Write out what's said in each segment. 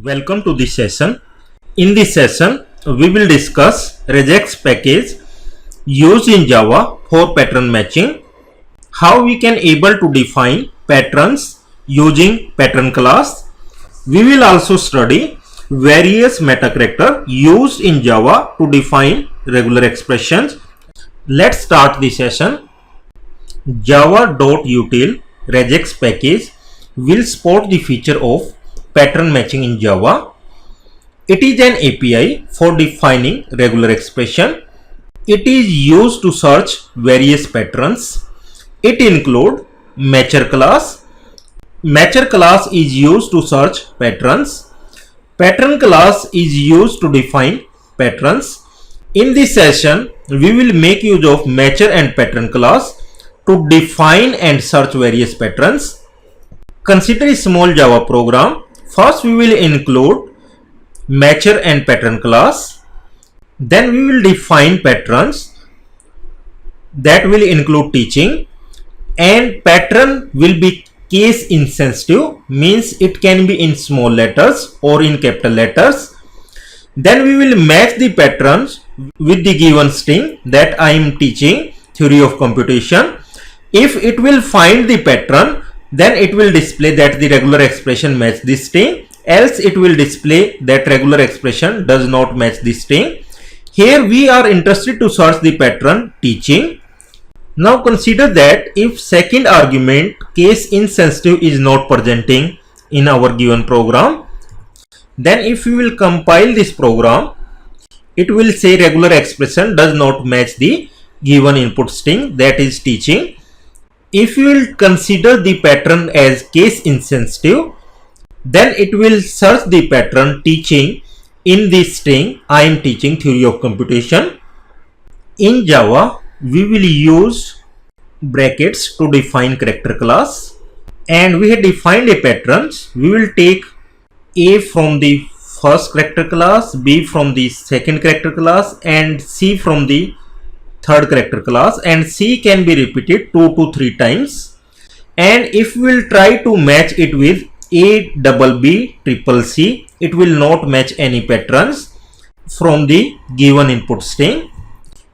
Welcome to this session. In this session, we will discuss regex package used in Java for pattern matching, how we can able to define patterns using pattern class. We will also study various meta character used in Java to define regular expressions. Let's start the session. Java.util regex package will support the feature of pattern matching in Java. It is an API for defining regular expression. It is used to search various patterns. It includes matcher class. Matcher class is used to search patterns. Pattern class is used to define patterns. In this session, we will make use of matcher and pattern class to define and search various patterns. Consider a small Java program. First, we will include matcher and pattern class. Then we will define patterns that will include teaching, and pattern will be case insensitive, means it can be in small letters or in capital letters. Then we will match the patterns with the given string that I am teaching theory of computation. If it will find the pattern, then it will display that the regular expression match this string, else it will display that regular expression does not match this string. Here we are interested to search the pattern teaching. Now consider that if second argument case insensitive is not presenting in our given program, then if we will compile this program, it will say regular expression does not match the given input string, that is teaching. If you will consider the pattern as case insensitive, then it will search the pattern teaching in this string I am teaching theory of computation. In Java, we will use brackets to define character class, and we have defined a patterns. We will take A from the first character class, B from the second character class, and C from the third character class, and C can be repeated 2 to 3 times. And if we will try to match it with A double B triple C, it will not match any patterns from the given input string.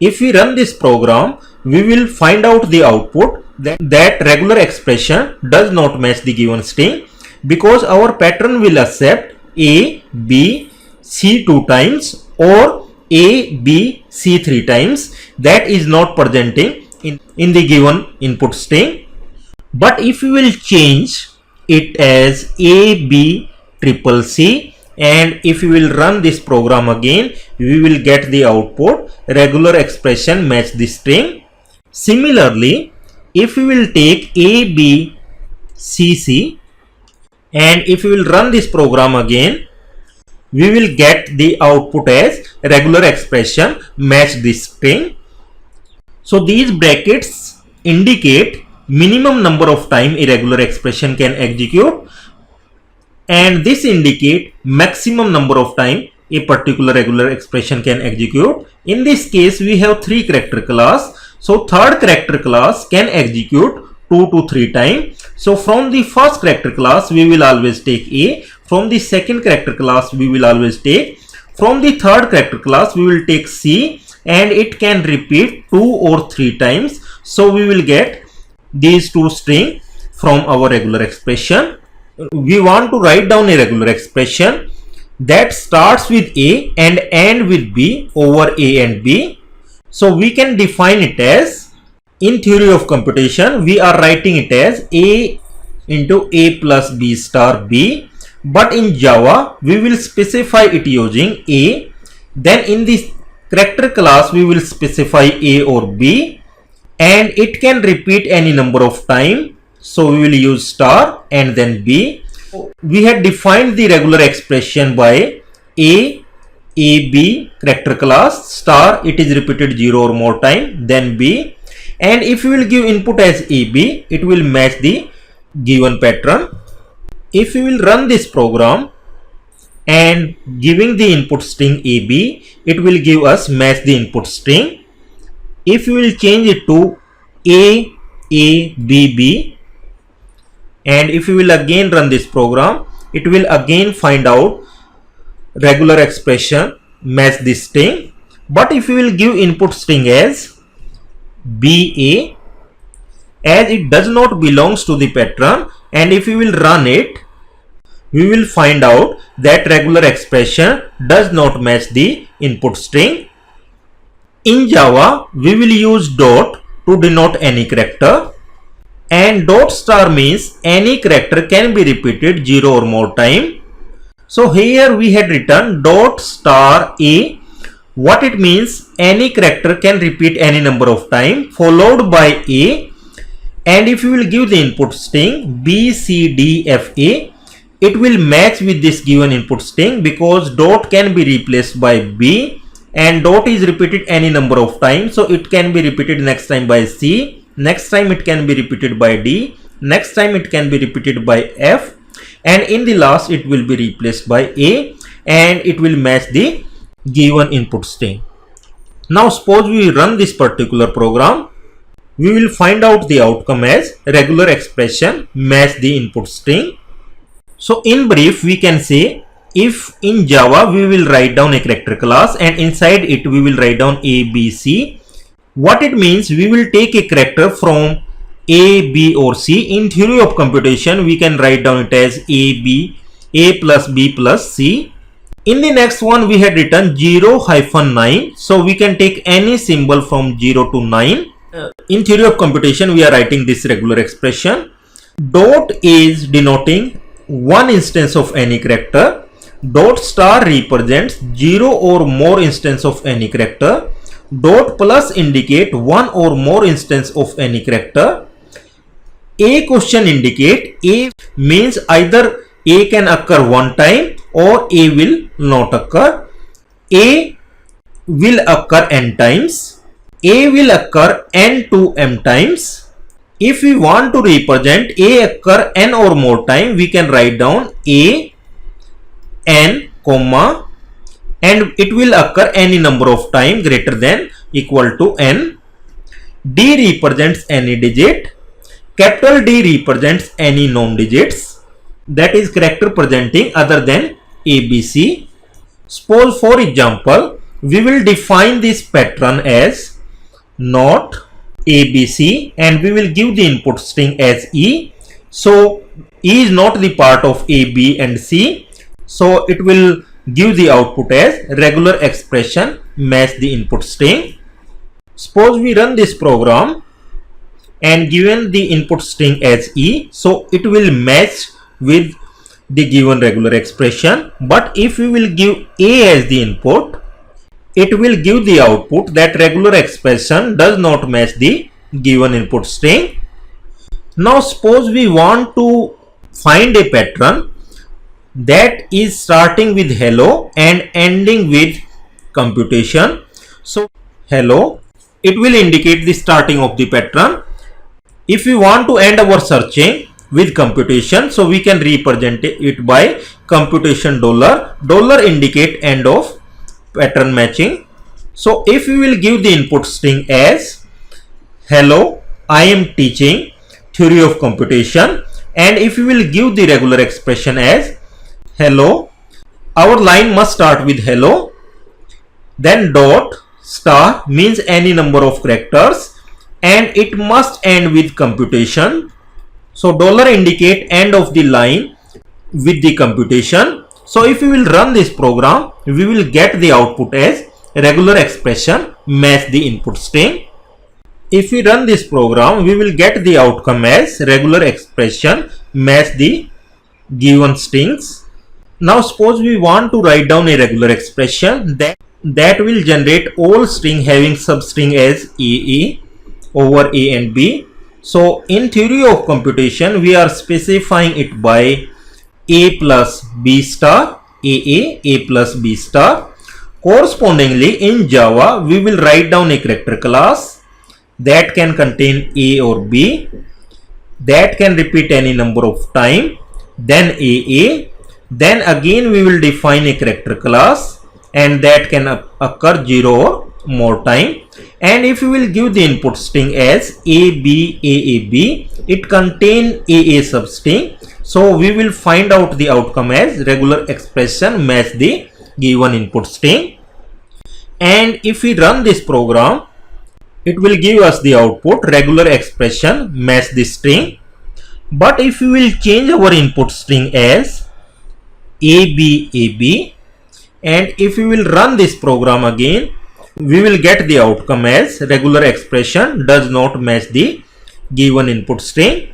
If we run this program, we will find out the output that regular expression does not match the given string, because our pattern will accept A, B, C 2 times or A, B, C 3 times. That is not presenting in the given input string. But if we will change it as A, B, triple C, and if we will run this program again, we will get the output regular expression match the string. Similarly, if we will take A, B, C, C, and if we will run this program again, we will get the output as regular expression match this string. So these brackets indicate minimum number of time a regular expression can execute, and this indicate maximum number of time a particular regular expression can execute. In this case, we have 3 character class. So third character class can execute 2 to 3 times. So from the first character class, we will always take A. From the second character class, we will always take. From the third character class, we will take C, and it can repeat 2 or 3 times. So we will get these 2 strings from our regular expression. We want to write down a regular expression that starts with A and end with B over A and B. So we can define it as, in theory of computation, we are writing it as A into A plus B star B. But in Java, we will specify it using A. Then in this character class, we will specify A or B, and it can repeat any number of times. So we will use star and then B. We had defined the regular expression by A, B character class, star, it is repeated 0 or more time, then B. And if we will give input as AB, it will match the given pattern. If we will run this program and giving the input string AB, it will give us match the input string. If we will change it to A, B, B, and if we will again run this program, it will again find out regular expression match the string. But if we will give input string as BA, as it does not belongs to the pattern, and if we will run it, we will find out that regular expression does not match the input string. In Java, we will use dot to denote any character, and dot star means any character can be repeated 0 or more time. So here we had written dot star A. What it means? Any character can repeat any number of times followed by A, and if you will give the input string B, C, D, F, A, it will match with this given input string because dot can be replaced by B and dot is repeated any number of times, so it can be repeated next time by C, next time it can be repeated by D, next time it can be repeated by F, and in the last it will be replaced by A, and it will match the given input string. Now suppose we run this particular program, we will find out the outcome as regular expression match the input string. So in brief, we can say, if in Java we will write down a character class and inside it we will write down A, B, C. What it means, we will take a character from A, B or C. In theory of computation, we can write down it as A plus B plus C. In the next one, we had written 0-9. So we can take any symbol from 0 to 9. In theory of computation, we are writing this regular expression. Dot is denoting one instance of any character. Dot star represents 0 or more instance of any character. Dot plus indicate one or more instance of any character. A question indicate A means either A can occur one time or A will not occur. A will occur n times. A will occur n to m times. If we want to represent A occur n or more time, we can write down A n comma, and it will occur any number of time greater than equal to n. D represents any digit. Capital D represents any known digits, that is character presenting other than ABC. Suppose for example, we will define this pattern as not ABC and we will give the input string as E. So E is not the part of A, B and C. So it will give the output as regular expression match the input string. Suppose we run this program and given the input string as E, so it will match with the given regular expression. But if we will give A as the input, it will give the output that regular expression does not match the given input string. Now suppose we want to find a pattern that is starting with hello and ending with computation. So hello, it will indicate the starting of the pattern. If we want to end our searching with computation, so we can represent it by computation $. Dollar indicate end of pattern matching. So if we will give the input string as hello, I am teaching theory of computation, and if we will give the regular expression as hello, our line must start with hello, then dot star means any number of characters, and it must end with computation. So dollar indicate end of the line with the computation. So if we will run this program, we will get the output as regular expression match the input string. If we run this program, we will get the outcome as regular expression match the given strings. Now suppose we want to write down a regular expression that will generate all string having substring as AA over A and B. So in theory of computation, we are specifying it by A plus B star, AA, A plus B star. Correspondingly, in Java, we will write down a character class that can contain A or B, that can repeat any number of time, then AA, then again we will define a character class and that can occur 0 or more time. And if we will give the input string as AB, AAB, it contain AA substring. So we will find out the outcome as regular expression match the given input string. And if we run this program, it will give us the output regular expression match the string. But if we will change our input string as AB, and if we will run this program again, we will get the outcome as regular expression does not match the given input string.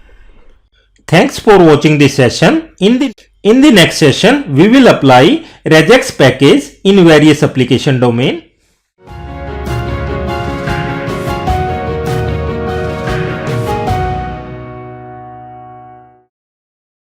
Thanks for watching this session. In the next session, we will apply regex package in various application domain.